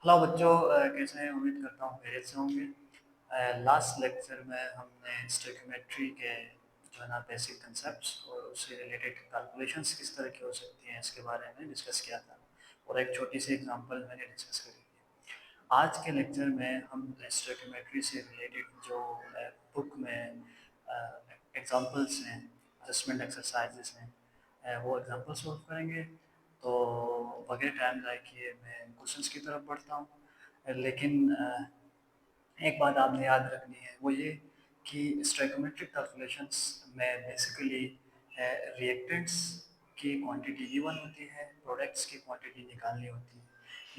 Hello बच्चों, कैसे हैं? उम्मीद करता हूँ खैरियत से होंगे। लास्ट लेक्चर में हमने स्टोइकियोमेट्री के जो है ना बेसिक कंसेप्ट्स और उससे रिलेटेड कैलकुलेशंस किस तरह की हो सकती हैं इसके बारे में डिस्कस किया था और एक छोटी सी एग्जांपल मैंने डिस्कस करी थी। आज के लेक्चर में हम स्टोइकियोमेट्री से रिलेटेड जो बुक में एग्जांपल्स हैं, असेसमेंट एक्सरसाइजेस हैं, वो एग्जांपल सॉल्व करेंगे। तो बगैर टाइम ज़ाय किए मैं क्वेश्चंस की तरफ बढ़ता हूँ। लेकिन एक बात आपने याद रखनी है, वो ये कि स्टोइकोमेट्रिक कैलकुलेशंस में बेसिकली रिएक्टेंट्स की क्वांटिटी गिवन होती है, प्रोडक्ट्स की क्वांटिटी निकालनी होती है,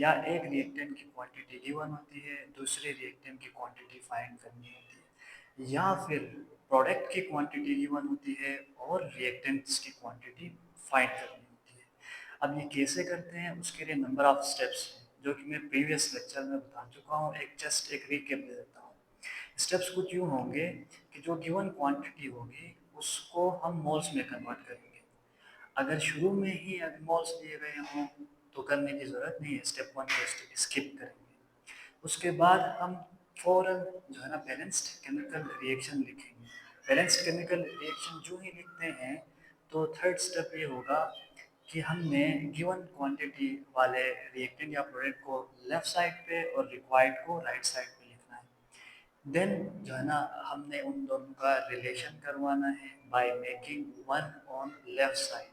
या एक रिएक्टेंट की क्वांटिटी गिवन होती है, दूसरे रिएक्टेंट की क्वांटिटी फाइंड करनी होती है, या फिर प्रोडक्ट की क्वांटिटी गिवन होती है और रिएक्टेंट्स की क्वांटिटी फाइंड करनी होती है। अब ये कैसे करते हैं, उसके लिए नंबर ऑफ स्टेप्स हैं जो कि मैं प्रीवियस लेक्चर में बता चुका हूँ। एक रिकेप दे देता हूँ। स्टेप्स कुछ यूँ होंगे कि जो गिवन क्वांटिटी होगी उसको हम मोल्स में कन्वर्ट करेंगे। अगर शुरू में ही अगर मोल्स दिए गए हों तो करने की ज़रूरत नहीं है, स्टेप 1 को स्किप करेंगे। उसके बाद हम फ़ौरन जो है ना बैलेंस्ड केमिकल रिएक्शन लिखेंगे। बैलेंस्ड केमिकल रिएक्शन जो ही लिखते हैं तो थर्ड स्टेप ये होगा कि हमने गिवन क्वांटिटी वाले रिएक्टेंट या प्रोडक्ट को लेफ्ट साइड पे और रिक्वायर्ड को राइट साइड पे लिखना है। देन जो है ना हमने उन दोनों का रिलेशन करवाना है by making one on left side.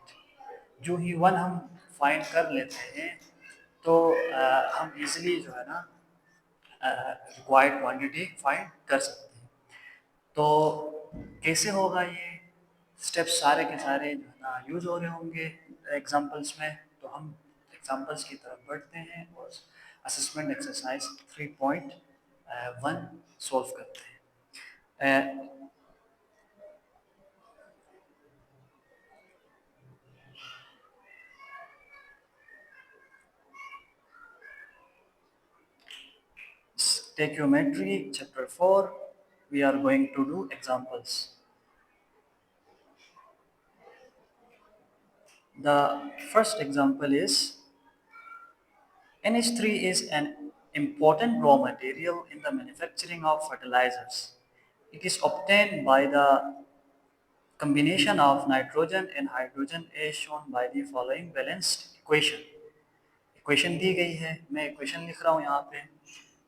जो ही वन हम फाइंड कर लेते हैं तो हम इजीली जो है ना रिक्वायर्ड क्वांटिटी फाइंड कर सकते हैं। तो कैसे होगा ये स्टेप्स? सारे के सारे जो है ना यूज हो रहे होंगे एग्जांपल्स में। तो हम एग्जांपल्स की तरफ बढ़ते हैं और असेसमेंट एक्सरसाइज 3.1 सॉल्व करते हैं। Stoichiometry chapter 4, we are going to do examples. The first example is NH3 is an important raw material in the manufacturing of fertilizers. It is obtained by the combination of nitrogen and hydrogen as shown by the following balanced equation. Equation दी गई है, मैं equation लिख रहा हूँ यहाँ पे।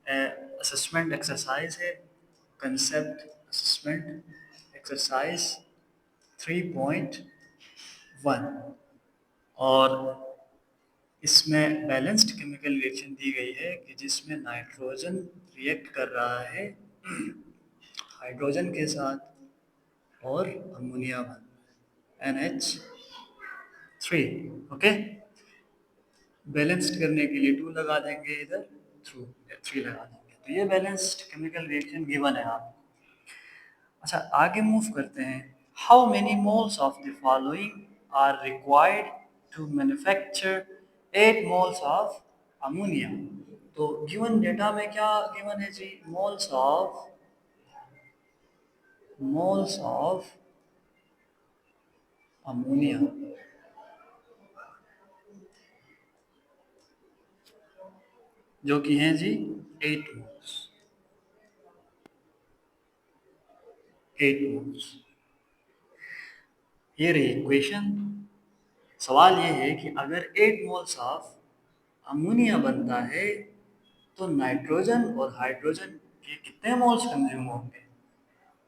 Assessment exercise है, कंसेप्ट असेसमेंट एक्सरसाइज 3.1, और इसमें बैलेंस्ड केमिकल रिएक्शन दी गई है कि जिसमें नाइट्रोजन रिएक्ट कर रहा है हाइड्रोजन के साथ और अमोनिया बन NH3। ओके, बैलेंस्ड करने के लिए 2 लगा देंगे, इधर थ्रू 3 लगा देंगे। तो ये बैलेंस्ड केमिकल रिएक्शन गिवन है आपको। अच्छा, आगे मूव करते हैं। How many moles of the following are required to manufacture 8 moles of ammonia? तो गिवन डेटा में क्या गिवन है जी? मोल्स ऑफ अमोनिया, जो कि हैं जी 8 मोल्स। 8 मोल्स, ये रही इक्वेशन। सवाल ये है कि अगर 8 मोल्स ऑफ अमोनिया बनता है तो नाइट्रोजन और हाइड्रोजन के कितने मोल्स कंज्यूम होंगे?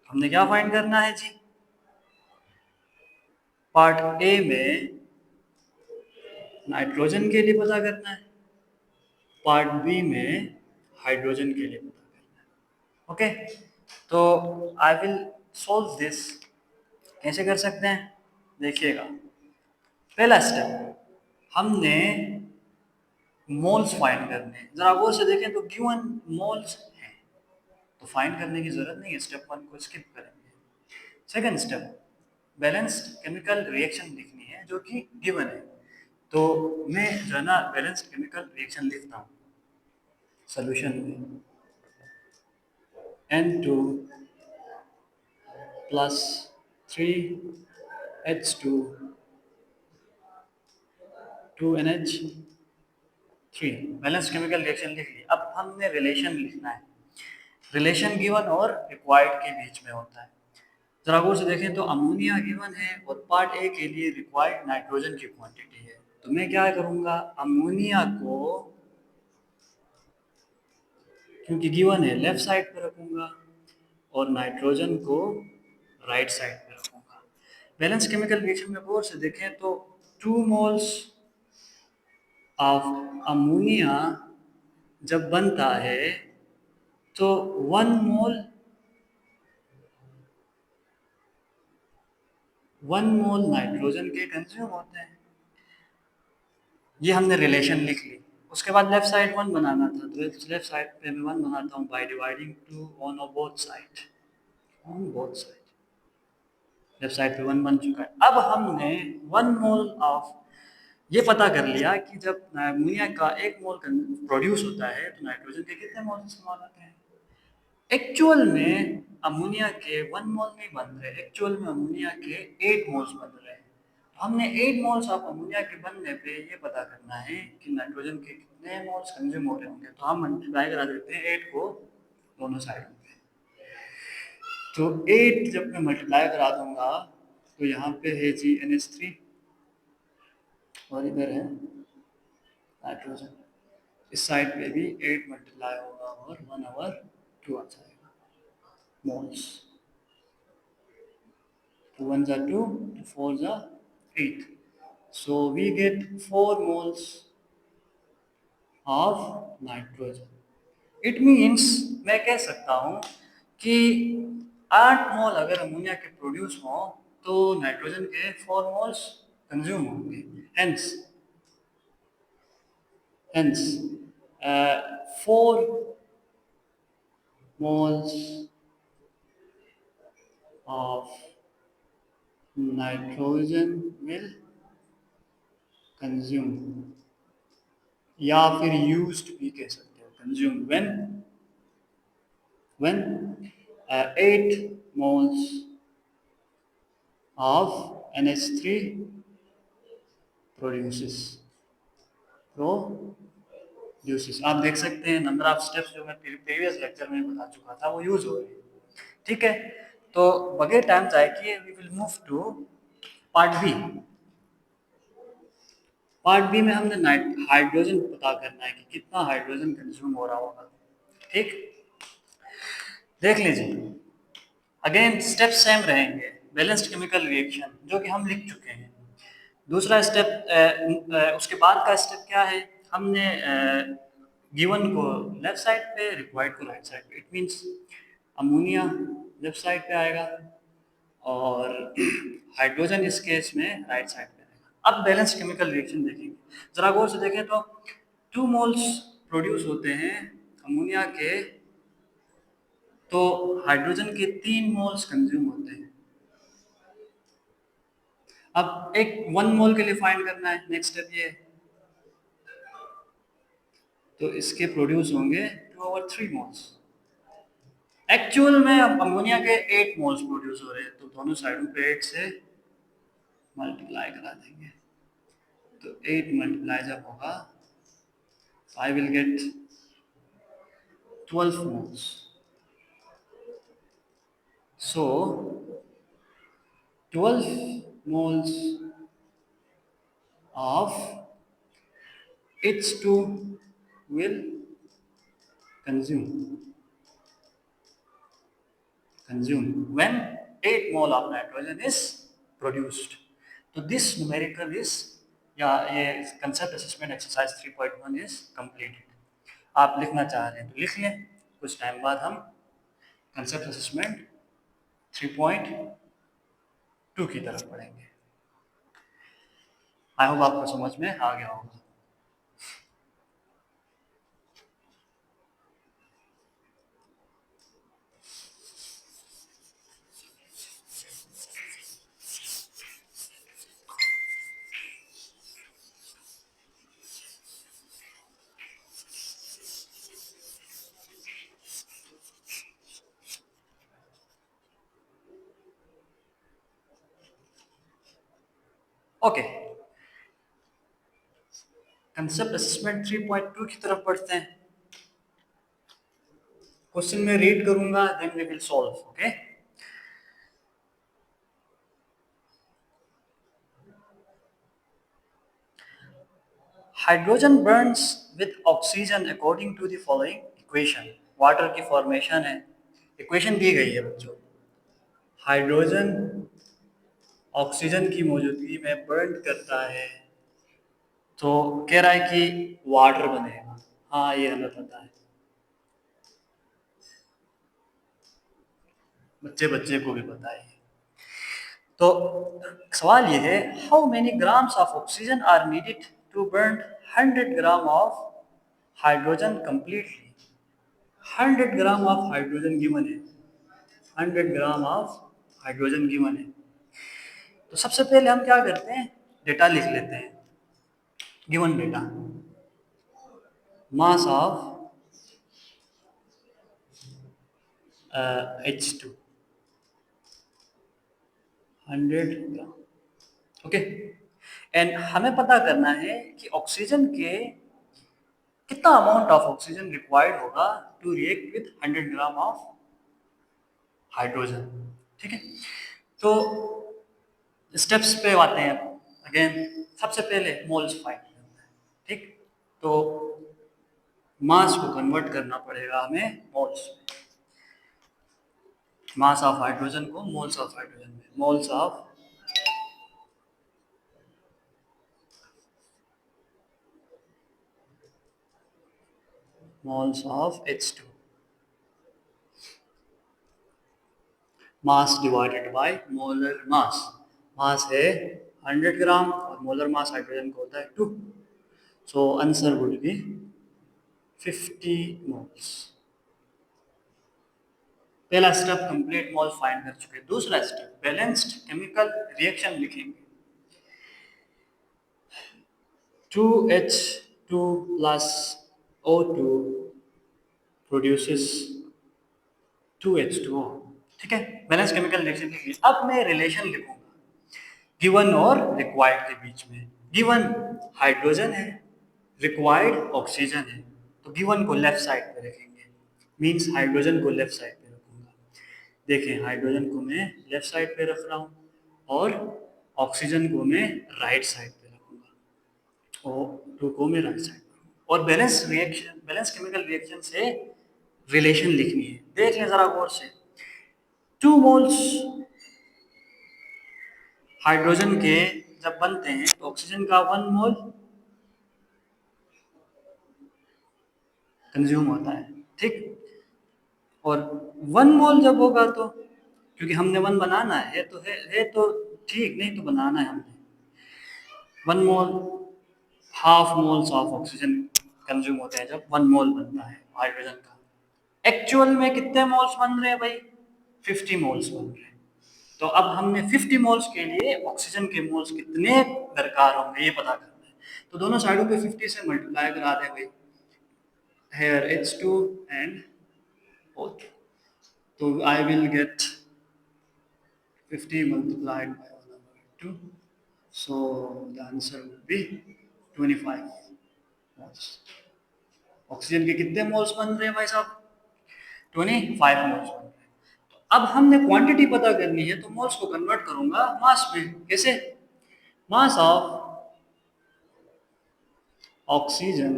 हमने क्या फाइंड करना है जी? पार्ट ए में नाइट्रोजन के लिए पता करना है, पार्ट बी में हाइड्रोजन के लिए पता करना है। ओके, तो आई विल सोल्व दिस। कैसे कर सकते हैं देखिएगा। पहला स्टेप, हमने मोल्स फाइंड करने हैं। जरा गौर से देखें तो गिवन मोल्स हैं, तो फाइंड करने की जरूरत नहीं है, स्टेप 1 को स्किप करेंगे। Second step, balanced chemical reaction लिखनी है जो कि गिवन है। तो मैं जो है ना बैलेंस्ड केमिकल रिएक्शन लिखता हूँ सोल्यूशन में। N2 plus 3H2 2NH 3 balance chemical reaction लिख ली। अब हमने रिलेशन लिखना है। रिलेशन गिवन और रिक्वायर्ड के बीच में होता है। जरा गौर से देखें तो अमोनिया गिवन है और पार्ट ए के लिए रिक्वायर्ड नाइट्रोजन की क्वांटिटी है। तो मैं क्या करूंगा, अमोनिया को क्योंकि गिवन है लेफ्ट साइड पे रखूंगा और नाइट्रोजन को राइट साइड पे रखूंगा। बैलेंस केमिकल रिएक्शन में गौर से देखें तो 2 मोल्स ऑफ अमोनिया जब बनता है तो 1 मोल नाइट्रोजन के कंज्यूम होते हैं। ये हमने रिलेशन लिख ली। उसके बाद लेफ्ट साइड 1 बनाना था, तो लेफ्ट साइड पे मैं 1 बनाता हूँ by dividing 2 on both side. Left side पे 1 बन चुका है। अब हमने 1 मोल ऑफ ये पता कर लिया कि जब अमोनिया का 1 मोल प्रोड्यूस होता है तो नाइट्रोजन के कितने मोल इस्तेमाल होते हैं। एक्चुअल में अमोनिया के 1 मोल नहीं बन रहे, एक्चुअल में अमोनिया के 8 मोल्स बन रहे हैं। तो हमने 8 मोल्स ऑफ अमोनिया के बनने पे ये पता करना है कि नाइट्रोजन के कितने मोल्स कंज्यूम हो रहे होंगे। तो हम मल्टीप्लाई करा देते हैं 8 को दोनों साइडों पे। तो 8 जब मैं मल्टीप्लाई करा दूंगा तो यहाँ पे है GNH3 और इधर है नाइट्रोजन। इस साइड पे भी 8 मल्टीप्लाई होगा और 1/2 आ जाएगा moles. 2 ones are 2, 2 fours are 8. So we get 4 moles of nitrogen. It means मैं कह सकता हूँ कि 8 मोल अगर अमोनिया के प्रोड्यूस हो तो नाइट्रोजन के 4 मोल्स कंज्यूम होंगे। Hence 4 moles of nitrogen will consume या फिर यूज्ड भी कह सकते हो consume when 8 moles of NH3 produces produces। आप देख सकते हैं नंबर ऑफ स्टेप्स जो मैं प्रीवियस लेक्चर में बता चुका था वो यूज हो रही है। ठीक है, तो बगैर टाइम जाए कि we will move to part B. Part B में हमने हाइड्रोजन पता करना है कि कितना हाइड्रोजन कंज्यूम हो रहा होगा। ठीक, देख लीजिए अगेन स्टेप सेम रहेंगे। बैलेंस्ड केमिकल रिएक्शन जो कि हम लिख चुके हैं। दूसरा स्टेप उसके बाद का स्टेप क्या है, हमने गिवन को लेफ्ट साइड पे रिक्वायर्ड को राइट साइड पे। It means ammonia left side पे आएगा और हाइड्रोजन इस केस में राइट साइड पे आएगा। अब बैलेंस केमिकल रिएक्शन देखेंगे। जरा गौर से देखें तो 2 मोल्स प्रोड्यूस होते हैं अमोनिया के, तो हाइड्रोजन के 3 मोल्स कंज्यूम होते हैं। अब एक 1 मोल के लिए फाइंड करना है, नेक्स्ट स्टेप ये है। तो इसके प्रोड्यूस होंगे 2/3 मोल्स। एक्चुअल में अब अमोनिया के 8 मोल्स प्रोड्यूस हो रहे हैं, तो दोनों साइडों पे 8 से मल्टीप्लाई करा देंगे। तो 8 मल्टीप्लाई जब होगा I will get 12 moles. So 12 moles of H2 will consume when 8 mole of nitrogen is produced। तो this numerical is या ये concept assessment exercise 3.1 is completed। आप लिखना चाह रहे हैं तो लिख लें, कुछ टाइम बाद हम concept assessment 3.2 की तरफ पढ़ेंगे। आई होप आपको समझ में आ गया होगा। ओके, कंसेप्ट असेसमेंट 3.2 की तरफ बढ़ते हैं। क्वेश्चन में रीड करूंगा, then we will solve. Okay, hydrogen burns with oxygen according to the following equation. Water की फॉर्मेशन है, इक्वेशन दी गई है बच्चों। हाइड्रोजन ऑक्सीजन की मौजूदगी में बर्न करता है तो कह रहा है कि वाटर बनेगा। हाँ, ये हमें पता है, बच्चे बच्चे को भी पता है। तो सवाल ये है, how many grams of oxygen are needed to burn 100 gram of hydrogen completely. 100 gram of hydrogen given है, 100 ग्राम ऑफ हाइड्रोजन गिवन है। तो सबसे पहले हम क्या करते हैं, डेटा लिख लेते हैं। Given data, mass of H2 100 gram. Okay, and हमें पता करना है कि ऑक्सीजन के कितना अमाउंट ऑफ ऑक्सीजन रिक्वायर्ड होगा to react with 100 gram of hydrogen. ठीक है, तो स्टेप्स पे आते हैं। अगेन सबसे पहले मोल्स फाइंड करना है। ठीक, तो मास को कन्वर्ट करना पड़ेगा हमें मोल्स में। मास ऑफ हाइड्रोजन को मोल्स ऑफ हाइड्रोजन में, moles of H2, mass divided by molar mass. Mass है 100 ग्राम और मोलर मास हाइड्रोजन का होता है 2, so answer would be 50 moles. पहला स्टेप कंप्लीट, मोल फाइंड कर चुके। दूसरा स्टेप बैलेंस्ड केमिकल रिएक्शन लिखेंगे। 2H2 plus O2 produces 2H2O। ठीक है, बैलेंस केमिकल रिएक्शन लिखिए। अब मैं रिलेशन लिखूंगा गिवन और रिक्वायर्ड के बीच में। गिवन हाइड्रोजन है, रिक्वायर्ड ऑक्सीजन है, तो गिवन को लेफ्ट साइड पे रखेंगे, मींस हाइड्रोजन को लेफ्ट साइड पे रखूंगा। देखें, हाइड्रोजन को मैं लेफ्ट साइड पे रख रहा हूँ और ऑक्सीजन को मैं राइट साइड पे रखूंगा और टू को मैं राइट साइड पे। और balance reaction, balance chemical reaction से रिलेशन लिखनी है। देख लें जरा गौर से, 2 मोल्स हाइड्रोजन के जब बनते हैं तो ऑक्सीजन का 1 मोल कंज्यूम होता है। ठीक, और 1 मोल जब होगा तो, क्योंकि हमने 1 बनाना है तो है तो ठीक, नहीं तो बनाना है हमने 1 mole, half moles of oxygen consume होते हैं जब 1 मोल बनता है हाइड्रोजन का। एक्चुअल में कितने मोल्स बन रहे हैं भाई? 50 मोल्स बन रहे हैं। तो अब हमने 50 मोल्स के लिए ऑक्सीजन के मोल्स कितने दरकार होंगे ये पता करना है। तो दोनों साइडों पे 50 से मल्टीप्लाई करा दें भाई, here H2 and O2, so I will get 50 multiplied by 1/2, so the answer will be 25 moles। Oxygen के कितने मोल्स बन रहे हैं भाई साहब? 25 मोल्स बन रहे हैं। तो अब हमने क्वांटिटी पता करनी है, तो मोल्स को कन्वर्ट करूंगा मास में। कैसे? Mass of oxygen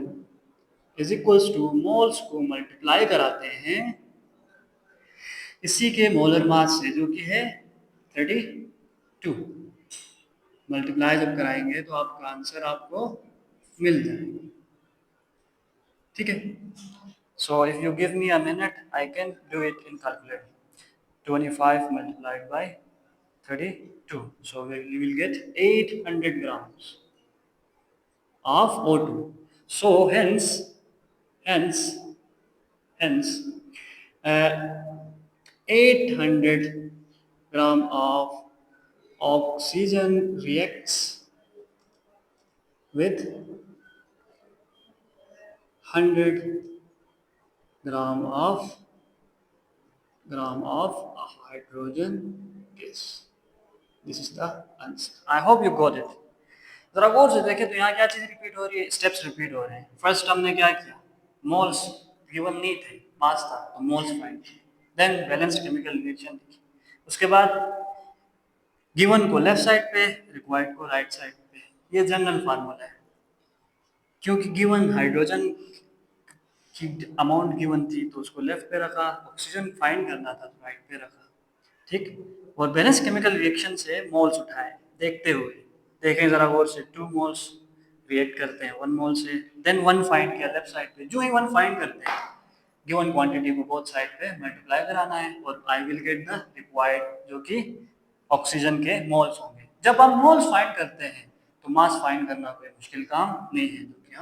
is equals to, moles को मल्टीप्लाई कराते हैं इसी के मोलर मास से, जो कि है 32। मल्टीप्लाई जब कराएंगे तो आपका आंसर आपको मिल जाएगा। ठीक है, so if you give me a minute I can do it in calculator. 25 multiplied by 32, so we will get 800 grams of O2। so hence hence uh, 800 gram of oxygen reacts with 100 gram of hydrogen gas। This is the answer, I hope you got it। जरा गौर से देखें तो यहाँ क्या चीज़ repeat हो रही है, steps repeat हो रहे हैं। फर्स्ट हमने क्या किया, मोल्स गिवन नहीं थे, मास था, तो मोल्स फाइंड किए। देन बैलेंस्ड केमिकल रिएक्शन लिखी। उसके बाद गिवन को लेफ्ट साइड पे, रिक्वायर्ड को राइट साइड पे। ये जनरल फार्मूला है, क्योंकि गिवन हाइड्रोजन की अमाउंट गिवन थी तो उसको लेफ्ट पे रखा, ऑक्सीजन फाइंड करना था तो राइट पे रखा। ठीक। और बैलेंस केमिकल रिएक्शन से मोल्स उठाए देखते हुए, देखें जरा गौर से, 2 मोल्स रिएक्ट करते हैं 1 मोल से, देन 1 फाइंड किया लेफ्ट साइड पे। जो ही 1 फाइंड करते हैं, गिवन क्वांटिटी को बोथ साइड पे मल्टीप्लाई कराना है और I will get the required, जो कि ऑक्सीजन के मोल्स होंगे। जब हम मोल्स फाइंड करते हैं तो मास फाइंड करना कोई मुश्किल काम नहीं है।